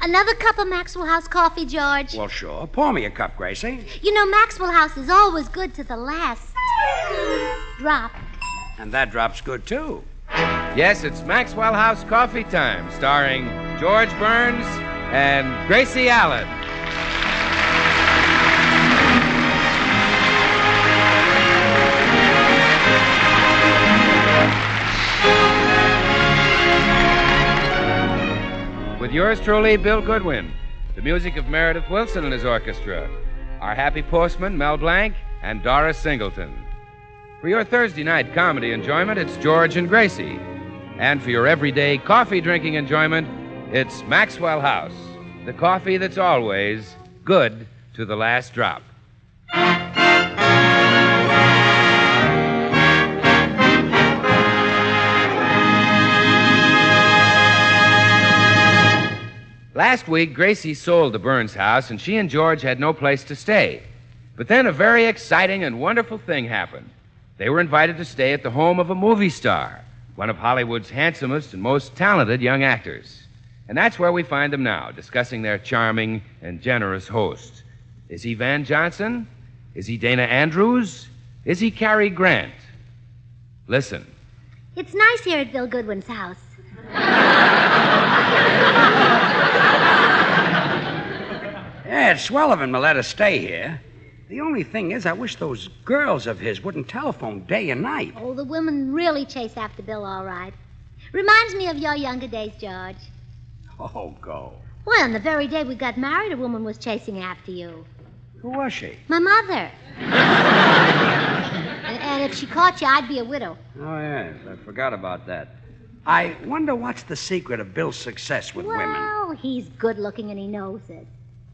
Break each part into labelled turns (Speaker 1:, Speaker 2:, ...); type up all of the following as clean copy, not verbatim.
Speaker 1: Another cup of Maxwell House coffee, George?
Speaker 2: Well, sure. Pour me a cup, Gracie.
Speaker 1: You know, Maxwell House is always good to the last drop.
Speaker 2: And that drop's good, too.
Speaker 3: Yes, it's Maxwell House Coffee Time, starring George Burns and Gracie Allen. With yours truly, Bill Goodwin. The music of Meredith Wilson and his orchestra. Our happy postman, Mel Blanc, and Doris Singleton. For your Thursday night comedy enjoyment, it's George and Gracie. And for your everyday coffee drinking enjoyment, it's Maxwell House, the coffee that's always good to the last drop. Last week, Gracie sold the Burns house, and she and George had no place to stay. But then a very exciting and wonderful thing happened. They were invited to stay at the home of a movie star, one of Hollywood's handsomest and most talented young actors. And that's where we find them now, discussing their charming and generous host. Is he Van Johnson? Is he Dana Andrews? Is he Cary Grant? Listen.
Speaker 1: It's nice here at Bill Goodwin's house.
Speaker 2: Yeah, it's swell of him to let us stay here. The only thing is, I wish those girls of his wouldn't telephone day and night.
Speaker 1: Oh, the women really chase after Bill, all right. Reminds me of your younger days, George.
Speaker 2: Oh, go.
Speaker 1: Well, on the very day we got married, a woman was chasing after you.
Speaker 2: Who was she?
Speaker 1: My mother. and if she caught you, I'd be a widow.
Speaker 2: Oh, yes, I forgot about that. I wonder what's the secret of Bill's success with women.
Speaker 1: Well, he's good-looking and he knows it.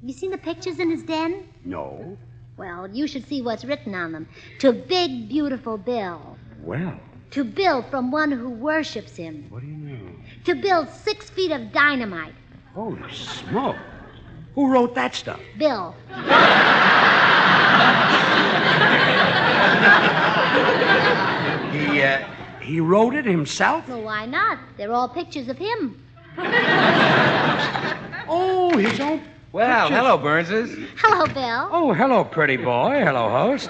Speaker 1: Have you seen the pictures in his den?
Speaker 2: No.
Speaker 1: Well, you should see what's written on them. To big, beautiful Bill.
Speaker 2: Well.
Speaker 1: To Bill from one who worships him.
Speaker 2: What do you mean?
Speaker 1: To Bill 6 feet of dynamite.
Speaker 2: Holy smoke. Who wrote that stuff?
Speaker 1: Bill.
Speaker 2: He wrote it himself?
Speaker 1: Well, why not? They're all pictures of him.
Speaker 2: Oh, his own...
Speaker 3: Well,
Speaker 2: pictures.
Speaker 3: hello, Burnses.
Speaker 1: Hello, Bill.
Speaker 2: Oh, hello, pretty boy. Hello, host.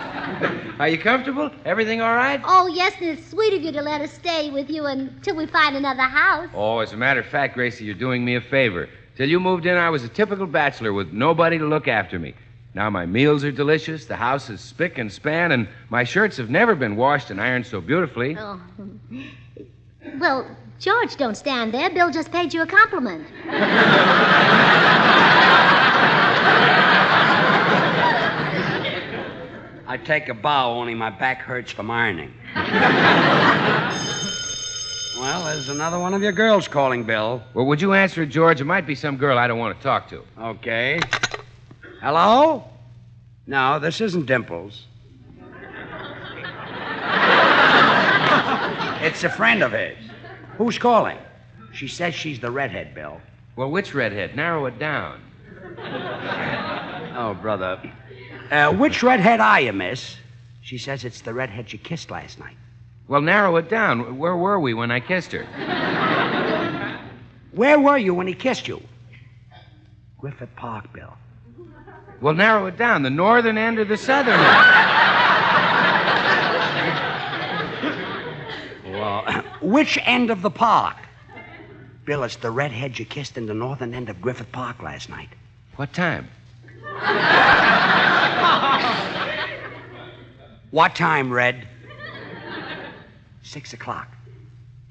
Speaker 3: Are you comfortable? Everything all right?
Speaker 1: Oh, yes, and it's sweet of you to let us stay with you until we find another house.
Speaker 3: Oh, as a matter of fact, Gracie, you're doing me a favor. Till you moved in, I was a typical bachelor with nobody to look after me. Now my meals are delicious, the house is spick and span, and my shirts have never been washed and ironed so beautifully.
Speaker 1: Oh. Well, George, don't stand there. Bill just paid you a compliment.
Speaker 2: I take a bow, only my back hurts from ironing. Well, there's another one of your girls calling, Bill.
Speaker 3: Well, would you answer it, George? It might be some girl I don't want to talk to.
Speaker 2: Okay. Hello? No, this isn't Dimples. It's a friend of his. Who's calling? She says she's the redhead, Bill.
Speaker 3: Well, which redhead? Narrow it down.
Speaker 2: Oh, brother. Which redhead are you, miss? She says it's the redhead you kissed last night.
Speaker 3: Well, narrow it down. Where were we when I kissed her?
Speaker 2: Where were you when he kissed you? Griffith Park, Bill.
Speaker 3: Well, narrow it down. The northern end or the southern end?
Speaker 2: Well, which end of the park? Bill, it's the redhead you kissed in the northern end of Griffith Park last night.
Speaker 3: What time?
Speaker 2: What time, Red? 6 o'clock.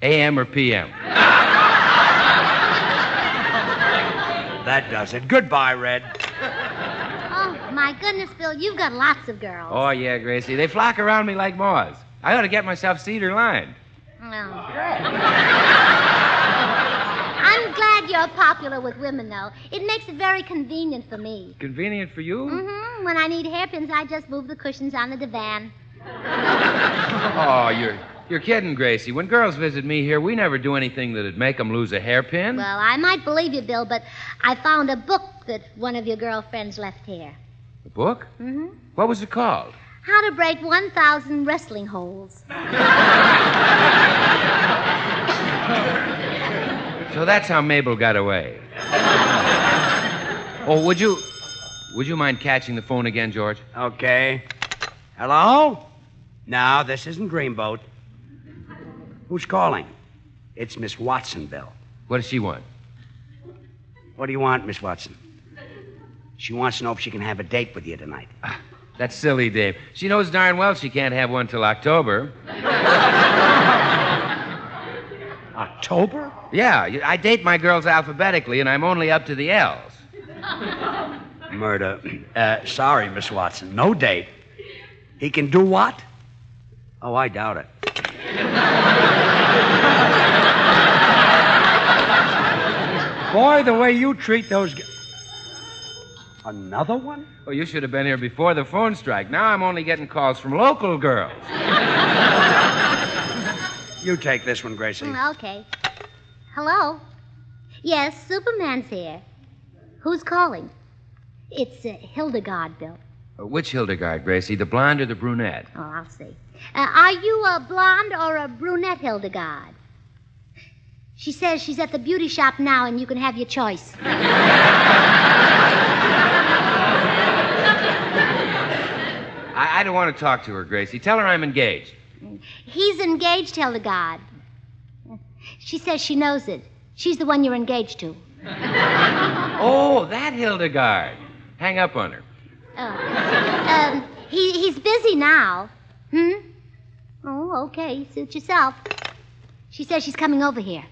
Speaker 3: A.M. or P.M.?
Speaker 2: That does it. Goodbye, Red.
Speaker 1: Oh, my goodness, Bill, you've got lots of girls.
Speaker 3: Oh, yeah, Gracie. They flock around me like moths. I ought to get myself cedar lined.
Speaker 1: Well. I'm glad you're popular with women, though. It makes it very convenient for me.
Speaker 3: Convenient for you?
Speaker 1: Mm-hmm. When I need hairpins, I just move the cushions on the divan.
Speaker 3: Oh, you're kidding, Gracie. When girls visit me here, we never do anything that'd make them lose a hairpin.
Speaker 1: Well, I might believe you, Bill, but I found a book that one of your girlfriends left here.
Speaker 3: A book?
Speaker 1: Mm-hmm.
Speaker 3: What was it called?
Speaker 1: How to Break 1,000 Wrestling Holes.
Speaker 3: So that's how Mabel got away. Oh, would you mind catching the phone again, George?
Speaker 2: Okay. Hello? No, this isn't Dreamboat. Who's calling? It's Miss Watson, Bill.
Speaker 3: What does she want?
Speaker 2: What do you want, Miss Watson? She wants to know if she can have a date with you tonight.
Speaker 3: That's silly, Dave. She knows darn well she can't have one till October.
Speaker 2: October?
Speaker 3: Yeah, I date my girls alphabetically, and I'm only up to the L's.
Speaker 2: Murder. Sorry, Miss Watson. No date. He can do what? Oh, I doubt it. Boy, the way you treat those... Another one?
Speaker 3: Oh, you should have been here before the phone strike. Now I'm only getting calls from local girls.
Speaker 2: You take this one, Gracie.
Speaker 1: Okay. Hello? Yes, Superman's here. Who's calling? It's Hildegard, Bill.
Speaker 3: Which Hildegard, Gracie? The blonde or the brunette?
Speaker 1: Oh, I'll see. Are you a blonde or a brunette Hildegard? She says she's at the beauty shop now and you can have your choice.
Speaker 3: I don't want to talk to her, Gracie. Tell her I'm engaged.
Speaker 1: He's engaged, Hildegard. She says she knows it. She's the one you're engaged to.
Speaker 3: Oh, that Hildegard. Hang up on her.
Speaker 1: He's busy now. Oh, okay. Suit yourself. She says she's coming over here.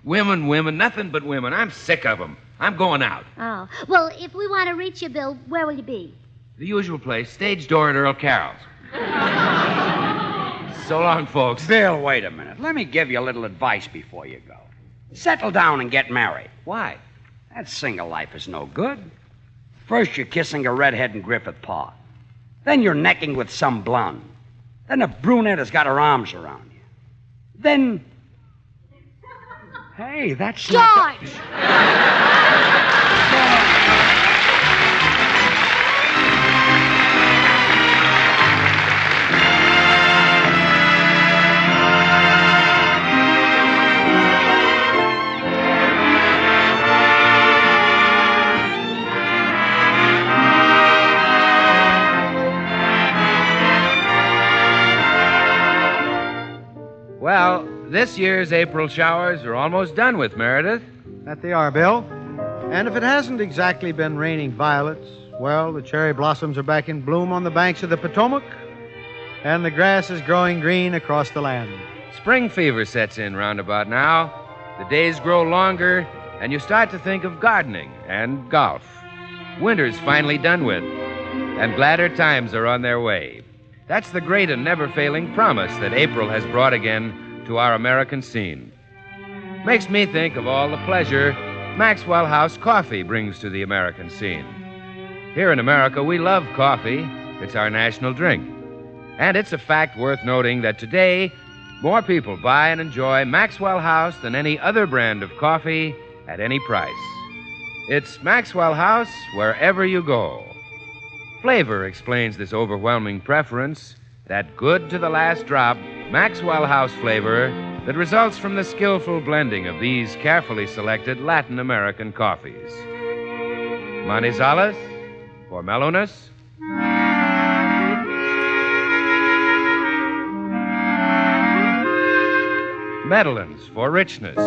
Speaker 3: Women, nothing but women. I'm sick of them. I'm going out.
Speaker 1: Oh. Well, if we want to reach you, Bill, where will you be?
Speaker 3: The usual place, stage door at Earl Carroll's. So long, folks.
Speaker 2: Bill, wait a minute. Let me give you a little advice before you go. Settle down and get married.
Speaker 3: Why?
Speaker 2: That single life is no good. First, you're kissing a redhead in Griffith Park. Then you're necking with some blonde. Then a brunette has got her arms around you. Then... Hey, that's not...
Speaker 1: George!
Speaker 3: Well, this year's April showers are almost done with, Meredith.
Speaker 4: That they are, Bill. And if it hasn't exactly been raining violets, well, the cherry blossoms are back in bloom on the banks of the Potomac, and the grass is growing green across the land.
Speaker 3: Spring fever sets in roundabout now. The days grow longer, and you start to think of gardening and golf. Winter's finally done with, and gladder times are on their way. That's the great and never-failing promise that April has brought again to our American scene. Makes me think of all the pleasure Maxwell House coffee brings to the American scene. Here in America, we love coffee. It's our national drink. And it's a fact worth noting that today, more people buy and enjoy Maxwell House than any other brand of coffee at any price. It's Maxwell House wherever you go. Flavor explains this overwhelming preference, that good to the last drop Maxwell House flavor that results from the skillful blending of these carefully selected Latin American coffees. Manizales for mellowness. Medellins for richness.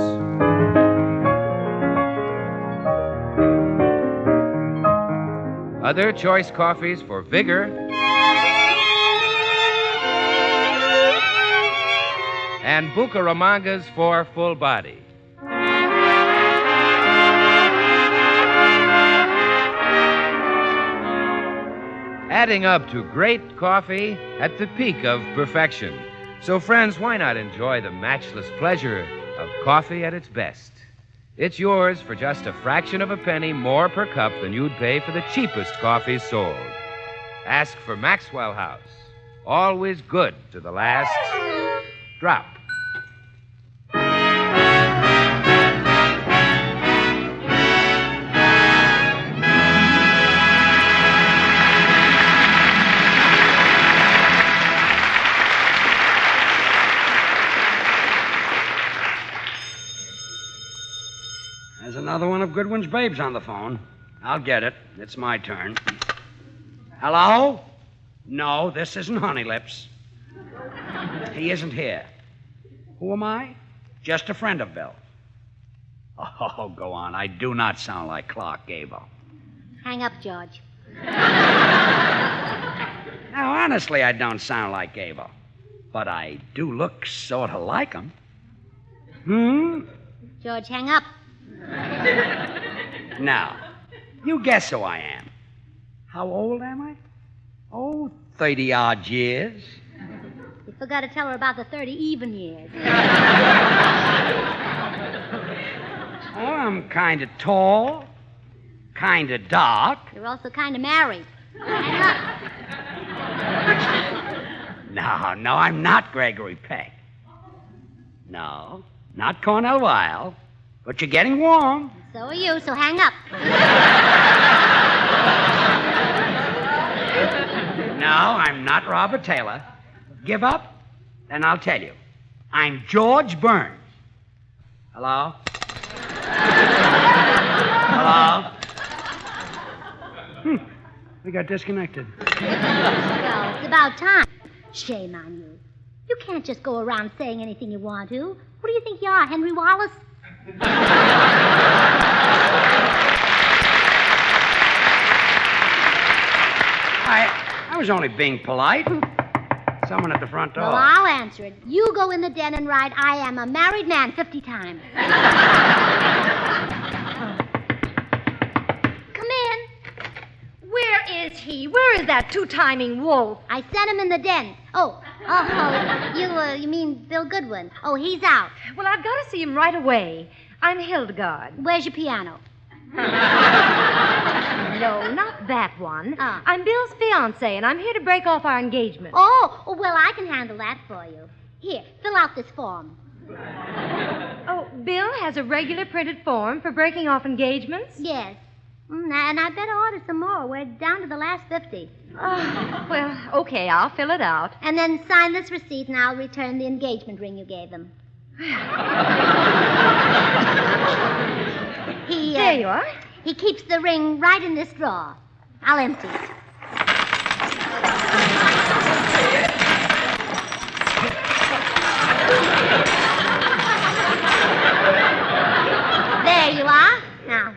Speaker 3: Other choice coffees for vigor. And Bucaramangas for full body. Adding up to great coffee at the peak of perfection. So, friends, why not enjoy the matchless pleasure of coffee at its best? It's yours for just a fraction of a penny more per cup than you'd pay for the cheapest coffees sold. Ask for Maxwell House. Always good to the last drop.
Speaker 2: There's another one of Goodwin's babes on the phone. I'll get it. It's my turn. Hello? No, this isn't Honey Lips. He isn't here. Who am I? Just a friend of Bill. Oh, go on. I do not sound like Clark Gable.
Speaker 1: Hang up, George.
Speaker 2: Now, honestly, I don't sound like Gable. But I do look sort of like him.
Speaker 1: George, hang up.
Speaker 2: Now, you guess who I am. How old am I? Oh, 30-odd years.
Speaker 1: You forgot to tell her about the 30 even years.
Speaker 2: Oh, I'm kind of tall, kind of dark.
Speaker 1: You're also kind of married. Hang up.
Speaker 2: No, I'm not Gregory Peck. No, not Cornell Wilde. But you're getting warm.
Speaker 1: So are you, so hang up.
Speaker 2: No, I'm not Robert Taylor. Give up, and I'll tell you. I'm George Burns. Hello? Hello? We got disconnected.
Speaker 1: Well, it's about time. Shame on you. You can't just go around saying anything you want to. What do you think you are, Henry Wallace?
Speaker 2: I was only being polite. Someone at the front door.
Speaker 1: Well, I'll answer it. You go in the den and write, I am a married man 50 times. Come in.
Speaker 5: Where is he? Where is that two-timing wolf?
Speaker 1: I sent him in the den. You mean Bill Goodwin? Oh, he's out.
Speaker 5: Well, I've got to see him right away. I'm Hildegard.
Speaker 1: Where's your piano?
Speaker 5: No, not that one.
Speaker 1: Oh.
Speaker 5: I'm Bill's fiancé, and I'm here to break off our engagement.
Speaker 1: Oh, well, I can handle that for you. Here, fill out this form.
Speaker 5: Oh, Bill has a regular printed form for breaking off engagements?
Speaker 1: Yes. And I better order some more. We're down to the last 50.
Speaker 5: Oh, well, okay, I'll fill it out.
Speaker 1: And then sign this receipt, and I'll return the engagement ring you gave him.
Speaker 5: There you are.
Speaker 1: He keeps the ring right in this drawer. I'll empty it. There you are. Now,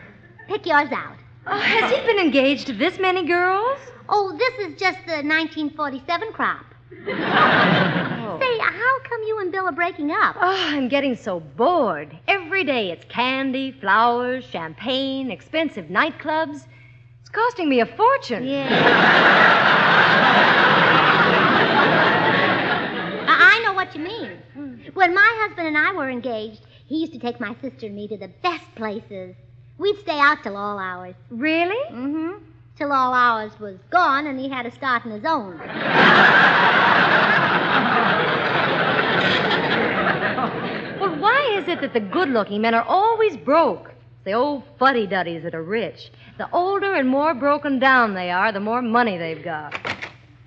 Speaker 1: pick yours out.
Speaker 5: Oh, has he been engaged to this many girls?
Speaker 1: Oh, this is just the 1947 crop.
Speaker 5: Oh.
Speaker 1: Say, how come you and Bill are breaking up?
Speaker 5: Oh, I'm getting so bored. Every day it's candy, flowers, champagne, expensive nightclubs. It's costing me a fortune.
Speaker 1: Yeah. I know what you mean. When my husband and I were engaged, he used to take my sister and me to the best places. We'd stay out till all hours.
Speaker 5: Really?
Speaker 1: Mm-hmm. Till all hours was gone and he had to start on his own.
Speaker 5: Well, why is it that the good-looking men are always broke? It's the old fuddy-duddies that are rich. The older and more broken down they are, the more money they've got.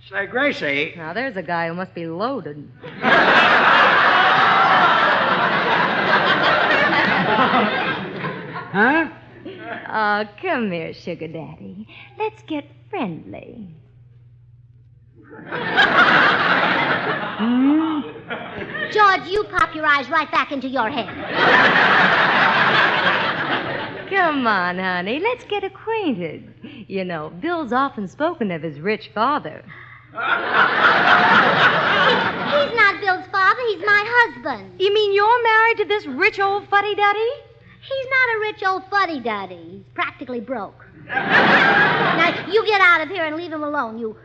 Speaker 2: Say, Gracie.
Speaker 5: Now, there's a guy who must be loaded.
Speaker 2: Huh?
Speaker 5: Oh, come here, sugar daddy. Let's get friendly.
Speaker 1: George, you pop your eyes right back into your head.
Speaker 5: Come on, honey. Let's get acquainted. You know, Bill's often spoken of his rich father.
Speaker 1: He's not Bill's father. He's my husband.
Speaker 5: You mean you're married to this rich old fuddy-duddy?
Speaker 1: He's not a rich old fuddy-duddy. He's practically broke. Now, you get out of here and leave him alone, you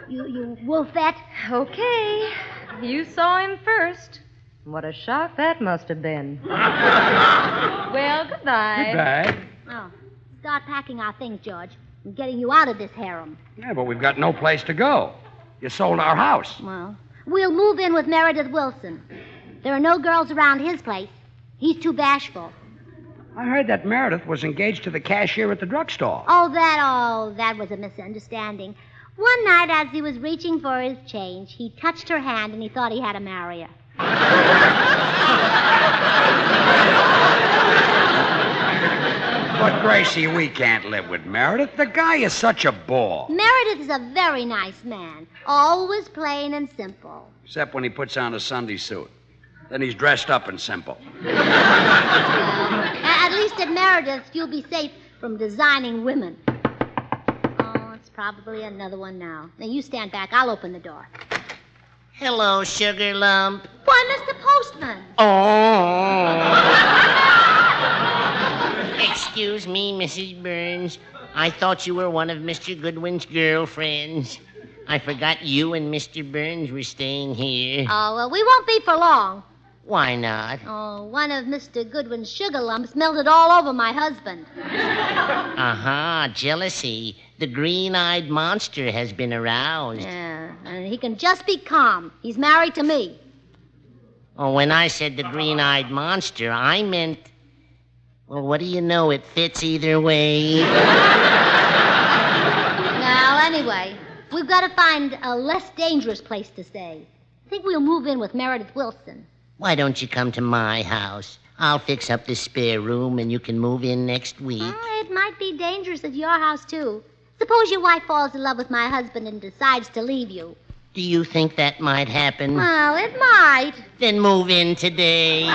Speaker 1: wolfette.
Speaker 5: Okay. You saw him first. What a shock that must have been. Well, goodbye.
Speaker 2: Goodbye.
Speaker 1: Oh, start packing our things, George. I'm getting you out of this harem.
Speaker 2: Yeah, but we've got no place to go. You sold our house.
Speaker 1: Well, we'll move in with Meredith Wilson. There are no girls around his place. He's too bashful.
Speaker 2: I heard that Meredith was engaged to the cashier at the drugstore.
Speaker 1: Oh, that was a misunderstanding. One night, as he was reaching for his change, he touched her hand and he thought he had to marry her.
Speaker 2: But, Gracie, we can't live with Meredith. The guy is such a bore.
Speaker 1: Meredith is a very nice man. Always plain and simple.
Speaker 2: Except when he puts on a Sunday suit. Then he's dressed up and simple.
Speaker 1: At least at Meredith's, you'll be safe from designing women. Oh, it's probably another one now. Now, you stand back. I'll open the door.
Speaker 6: Hello, Sugar Lump.
Speaker 1: Why, Mr. Postman.
Speaker 6: Oh. Excuse me, Mrs. Burns. I thought you were one of Mr. Goodwin's girlfriends. I forgot you and Mr. Burns were staying here.
Speaker 1: Oh, well, we won't be for long.
Speaker 6: Why not?
Speaker 1: Oh, one of Mr. Goodwin's sugar lumps melted all over my husband.
Speaker 6: Aha, jealousy. The green-eyed monster has been aroused.
Speaker 1: Yeah, and he can just be calm. He's married to me.
Speaker 6: Oh, when I said the green-eyed monster, I meant... Well, what do you know? It fits either way.
Speaker 1: Now, anyway, we've got to find a less dangerous place to stay. I think we'll move in with Meredith Wilson.
Speaker 6: Why don't you come to my house? I'll fix up the spare room and you can move in next week.
Speaker 1: Oh, it might be dangerous at your house, too. Suppose your wife falls in love with my husband and decides to leave you.
Speaker 6: Do you think that might happen?
Speaker 1: Well, it might.
Speaker 6: Then move in today.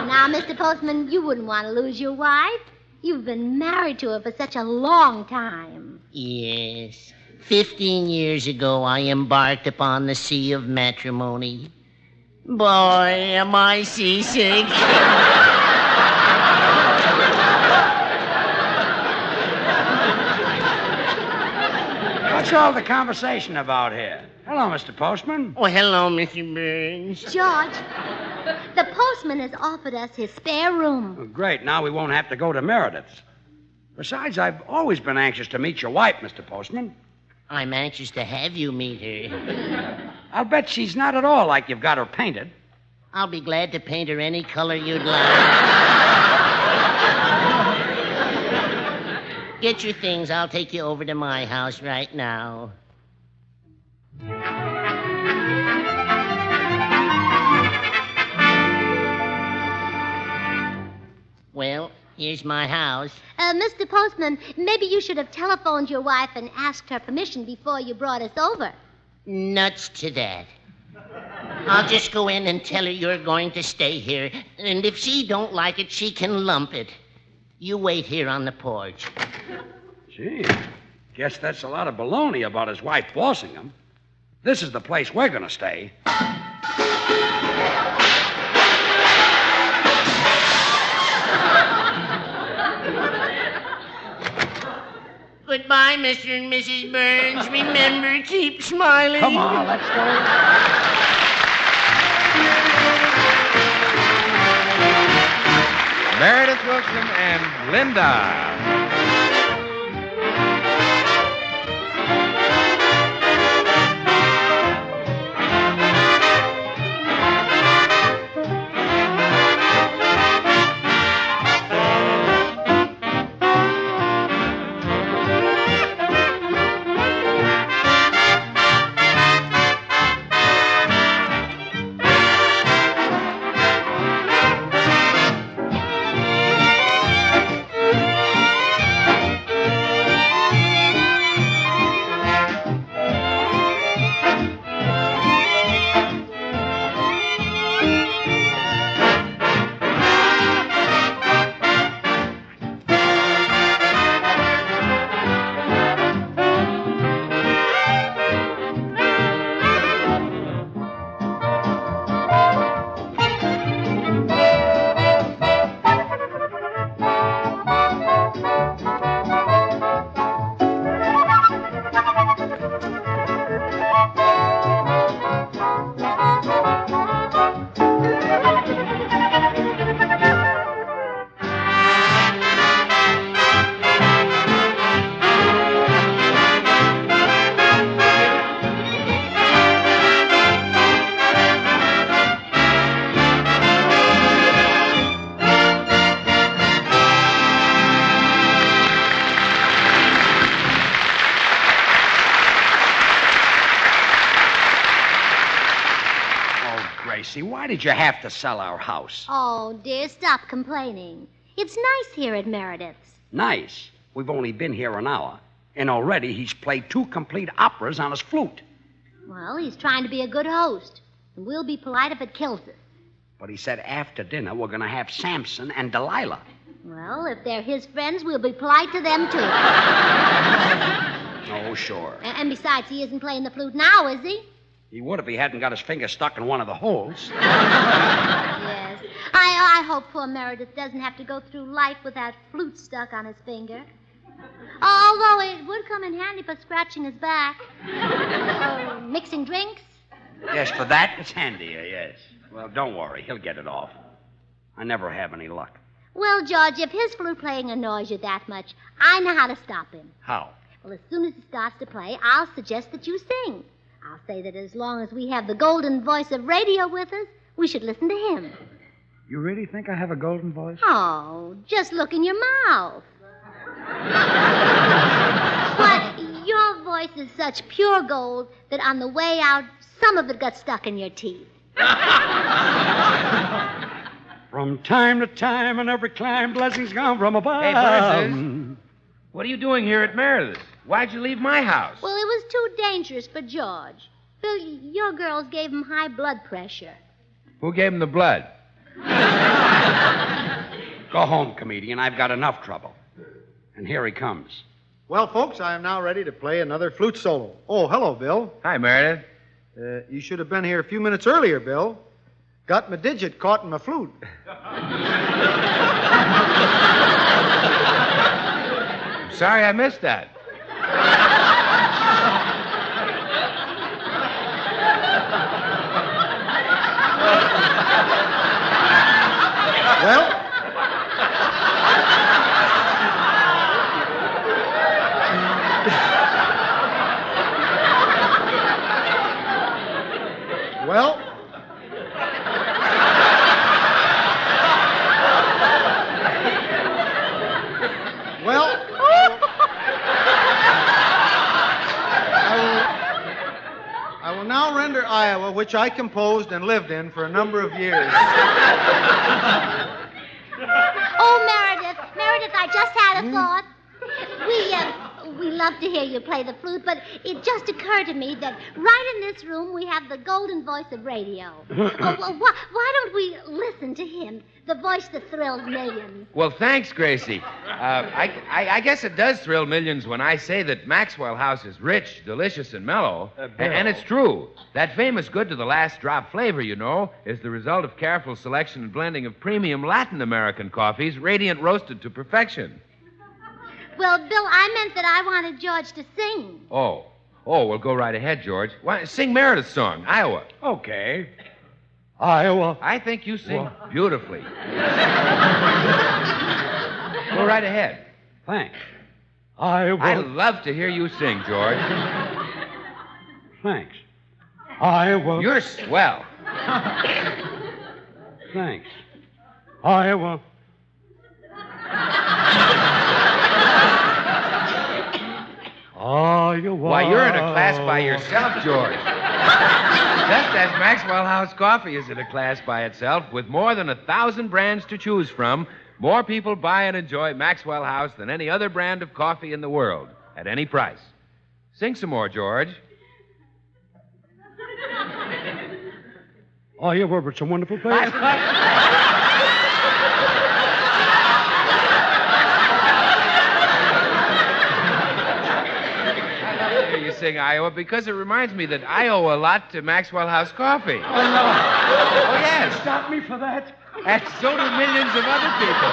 Speaker 1: Now, Mr. Postman, you wouldn't want to lose your wife. You've been married to her for such a long time.
Speaker 6: Yes. 15 years ago, I embarked upon the sea of matrimony. Boy, am I seasick.
Speaker 2: What's all the conversation about here? Hello, Mr. Postman.
Speaker 6: Oh, hello, Mr. Burns.
Speaker 1: George, the postman has offered us his spare room.
Speaker 2: Oh, great. Now we won't have to go to Meredith's. Besides, I've always been anxious to meet your wife, Mr. Postman.
Speaker 6: I'm anxious to have you meet her.
Speaker 2: I'll bet she's not at all like you've got her painted.
Speaker 6: I'll be glad to paint her any color you'd like. Get your things. I'll take you over to my house right now. Well, here's my house.
Speaker 1: Mr. Postman, maybe you should have telephoned your wife and asked her permission before you brought us over.
Speaker 6: Nuts to that. I'll just go in and tell her you're going to stay here. And if she don't like it, she can lump it. You wait here on the porch.
Speaker 2: Gee, guess that's a lot of baloney about his wife bossing him. This is the place we're going to stay.
Speaker 6: Goodbye, Mr. and Mrs. Burns. Remember, keep smiling.
Speaker 2: Come on, let's go.
Speaker 3: Meredith Wilson and Linda.
Speaker 2: Gracie, why did you have to sell our house?
Speaker 1: Oh, dear, stop complaining. It's nice here at Meredith's.
Speaker 2: Nice. We've only been here an hour, and already he's played 2 complete operas on his flute.
Speaker 1: Well, he's trying to be a good host, and we'll be polite if it kills us.
Speaker 2: But he said after dinner we're going to have Samson and Delilah.
Speaker 1: Well, if they're his friends, we'll be polite to them, too.
Speaker 2: Oh, sure.
Speaker 1: And besides, he isn't playing the flute now, is he?
Speaker 2: He would if he hadn't got his finger stuck in one of the holes.
Speaker 1: Yes. I hope poor Meredith doesn't have to go through life with that flute stuck on his finger. Although it would come in handy for scratching his back. Or mixing drinks.
Speaker 2: Yes, for that, it's handier, yes. Well, don't worry. He'll get it off. I never have any luck.
Speaker 1: Well, George, if his flute playing annoys you that much, I know how to stop him.
Speaker 2: How?
Speaker 1: Well, as soon as he starts to play, I'll suggest that you sing. I'll say that as long as we have the golden voice of radio with us, we should listen to him.
Speaker 2: You really think I have a golden voice?
Speaker 1: Oh, just look in your mouth. But your voice is such pure gold that on the way out, some of it got stuck in your teeth.
Speaker 2: From time to time and every climb, blessings come from above.
Speaker 3: Hey, Burns, what are you doing here at Meredith's? Why'd you leave my house?
Speaker 1: Well, it was too dangerous for George. Bill, your girls gave him high blood pressure.
Speaker 3: Who gave him the blood?
Speaker 2: Go home, comedian. I've got enough trouble. And here he comes.
Speaker 4: Well, folks, I am now ready to play another flute solo. Oh, hello, Bill.
Speaker 3: Hi, Meredith.
Speaker 4: You should have been here a few minutes earlier, Bill. Got my digit caught in my flute.
Speaker 3: Sorry I missed that.
Speaker 4: Well, well, I will now render Iowa, which I composed and lived in for a number of years.
Speaker 1: Oh, Meredith, I just had a thought. We love to hear you play the flute, but it just occurred to me that right in this room we have the golden voice of radio. Why don't we listen to him, the voice that thrills millions?
Speaker 3: Well, thanks, Gracie. I guess it does thrill millions when I say that Maxwell House is rich, delicious, and mellow. And it's true. That famous good to the last drop flavor, you know, is the result of careful selection and blending of premium Latin American coffees, radiant roasted to perfection.
Speaker 1: Well, Bill, I meant that I wanted George to sing.
Speaker 3: Oh, well, go right ahead, George. Why, sing Meredith's song, Iowa.
Speaker 2: Okay. Iowa.
Speaker 3: I think you sing beautifully. Go right ahead.
Speaker 2: Thanks. Iowa.
Speaker 3: I love to hear you sing, George.
Speaker 2: Thanks. Iowa.
Speaker 3: You're swell.
Speaker 2: Thanks. Iowa. Iowa.
Speaker 3: Why, you're in a class by yourself, George. Just as Maxwell House Coffee is in a class by itself, with more than 1,000 brands to choose from, more people buy and enjoy Maxwell House than any other brand of coffee in the world, at any price. Sing some more, George.
Speaker 2: Iowa, it's a wonderful place.
Speaker 3: You sing Iowa because it reminds me that I owe a lot to Maxwell House Coffee.
Speaker 2: Oh, no.
Speaker 3: Oh, yes.
Speaker 2: Stop me for that.
Speaker 3: And so do millions of other people.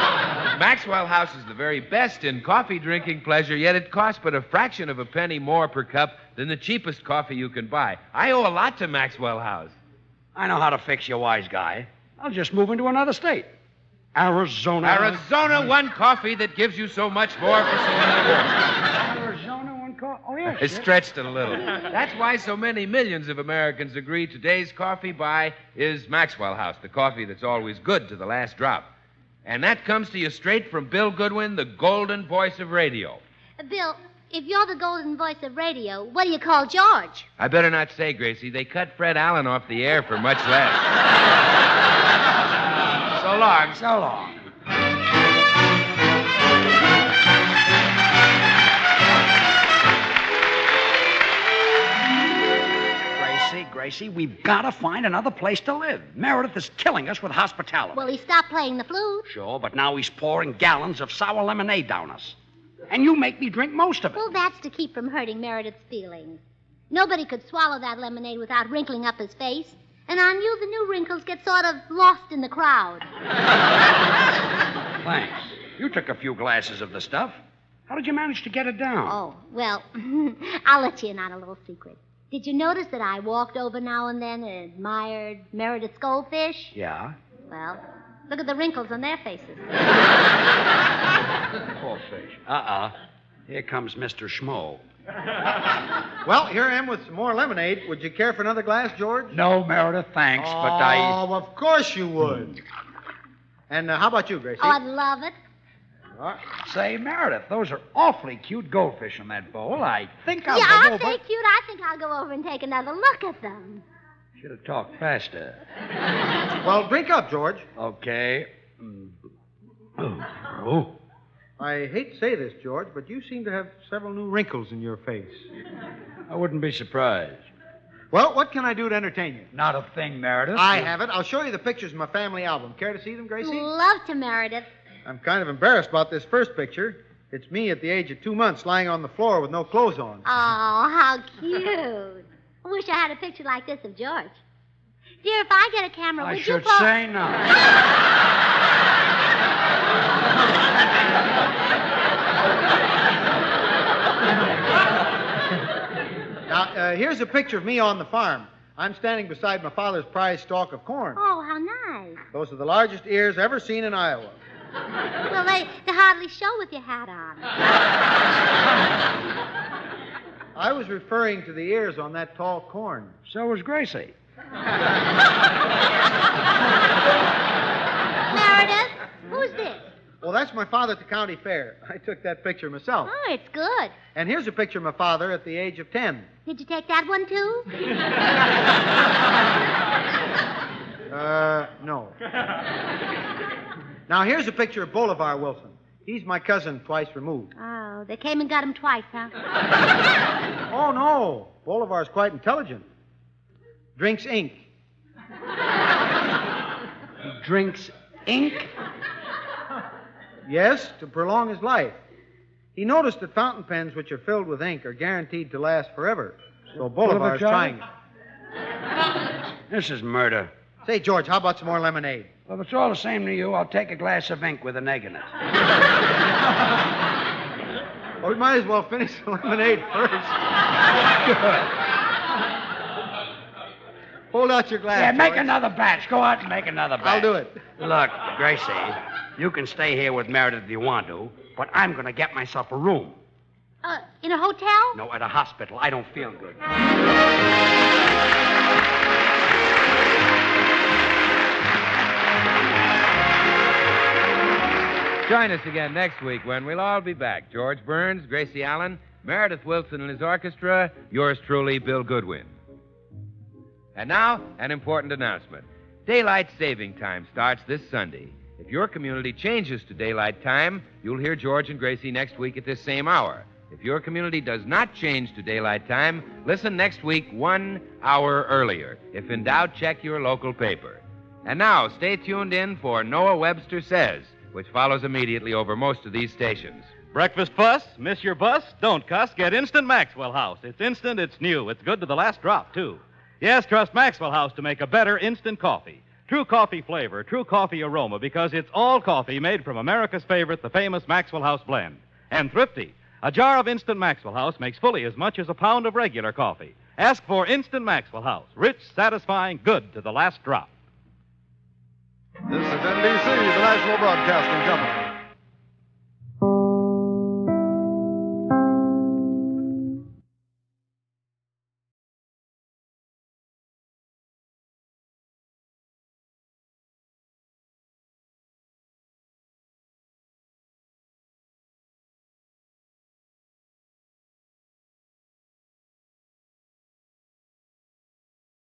Speaker 3: Maxwell House is the very best in coffee drinking pleasure, yet it costs but a fraction of a penny more per cup than the cheapest coffee you can buy. I owe a lot to Maxwell House.
Speaker 2: I know how to fix you, wise guy. I'll just move into another state. Arizona.
Speaker 3: Arizona, one coffee that gives you so much more for so many more.
Speaker 2: Arizona, one coffee. Oh, yeah.
Speaker 3: I stretched it a little. That's why so many millions of Americans agree today's coffee buy is Maxwell House, the coffee that's always good to the last drop. And that comes to you straight from Bill Goodwin, the golden voice of radio.
Speaker 1: Bill, if you're the golden voice of radio, what do you call George?
Speaker 3: I better not say, Gracie. They cut Fred Allen off the air for much less.
Speaker 2: So long, so long. Gracie, we've got to find another place to live. Meredith is killing us with hospitality.
Speaker 1: Well, he stopped playing the flute.
Speaker 2: Sure, but now he's pouring gallons of sour lemonade down us. And you make me drink most of it.
Speaker 1: Well, that's to keep from hurting Meredith's feelings. Nobody could swallow that lemonade without wrinkling up his face. And on you, the new wrinkles get sort of lost in the crowd.
Speaker 2: Thanks. You took a few glasses of the stuff. How did you manage to get it down?
Speaker 1: Oh, well, I'll let you in on a little secret. Did you notice that I walked over now and then and admired Meredith's goldfish?
Speaker 2: Yeah?
Speaker 1: Well, look at the wrinkles on their faces.
Speaker 2: Poor fish. Here comes Mr. Schmo.
Speaker 4: Well, here I am with some more lemonade. Would you care for another glass, George?
Speaker 2: No, Meredith, thanks, but I...
Speaker 4: Oh, of course you would. And how about you, Gracie?
Speaker 1: Oh, I'd love it.
Speaker 2: Say, Meredith, those are awfully cute goldfish in that bowl. I think I'll
Speaker 1: Yeah,
Speaker 2: go
Speaker 1: aren't
Speaker 2: over...
Speaker 1: they cute? I think I'll go over and take another look at them.
Speaker 2: Should have talked faster.
Speaker 4: Well, drink up, George.
Speaker 2: Okay. Oh.
Speaker 4: I hate to say this, George, but you seem to have several new wrinkles in your face.
Speaker 2: I wouldn't be surprised.
Speaker 4: Well, what can I do to entertain you?
Speaker 2: Not a thing, Meredith.
Speaker 4: I have it. I'll show you the pictures in my family album. Care to see them, Gracie?
Speaker 1: Love to, Meredith.
Speaker 4: I'm kind of embarrassed about this first picture. It's me at the age of 2 months lying on the floor with no clothes on.
Speaker 1: Oh, how cute. I wish I had a picture like this of George. Dear, if I get a camera,
Speaker 2: I
Speaker 1: would you
Speaker 2: should
Speaker 1: pose...
Speaker 2: say no.
Speaker 4: Now, here's a picture of me on the farm. I'm standing beside my father's prized stalk of corn.
Speaker 1: Oh, how nice.
Speaker 4: Those are the largest ears ever seen in Iowa.
Speaker 1: Well, they hardly show with your hat on.
Speaker 4: I was referring to the ears on that tall corn.
Speaker 2: So was Gracie.
Speaker 1: Meredith, who's this?
Speaker 4: Well, that's my father at the county fair. I took that picture myself.
Speaker 1: Oh, it's good.
Speaker 4: And here's a picture of my father at the age of 10.
Speaker 1: Did you take that one, too?
Speaker 4: No. Now, here's a picture of Bolivar Wilson. He's my cousin twice removed.
Speaker 1: Oh, they came and got him twice, huh?
Speaker 4: Oh, no. Bolivar's quite intelligent. Drinks ink.
Speaker 2: He drinks ink?
Speaker 4: Yes, to prolong his life. He noticed that fountain pens which are filled with ink are guaranteed to last forever. So Bolivar's trying it.
Speaker 2: This is murder.
Speaker 4: Say, George, how about some more lemonade?
Speaker 2: Well, if it's all the same to you, I'll take a glass of ink with an egg in it.
Speaker 4: Well, we might as well finish the lemonade first. Hold out your glass,
Speaker 2: Yeah, make
Speaker 4: George.
Speaker 2: another batch. Go out and make another batch.
Speaker 4: I'll do it.
Speaker 2: Look, Gracie, you can stay here with Meredith if you want to, but I'm going to get myself a room.
Speaker 1: In a hotel?
Speaker 2: No, at a hospital. I don't feel good.
Speaker 3: Join us again next week when we'll all be back. George Burns, Gracie Allen, Meredith Wilson and his orchestra, yours truly, Bill Goodwin. And now, an important announcement. Daylight saving time starts this Sunday. If your community changes to daylight time, you'll hear George and Gracie next week at this same hour. If your community does not change to daylight time, listen next week 1 hour earlier. If in doubt, check your local paper. And now, stay tuned in for Noah Webster Says, which follows immediately over most of these stations.
Speaker 7: Breakfast fuss? Miss your bus? Don't cuss. Get Instant Maxwell House. It's instant, it's new. It's good to the last drop, too. Yes, trust Maxwell House to make a better instant coffee. True coffee flavor, true coffee aroma, because it's all coffee made from America's favorite, the famous Maxwell House blend. And thrifty. A jar of Instant Maxwell House makes fully as much as a pound of regular coffee. Ask for Instant Maxwell House. Rich, satisfying, good to the last drop.
Speaker 8: This is NBC, the National Broadcasting Company.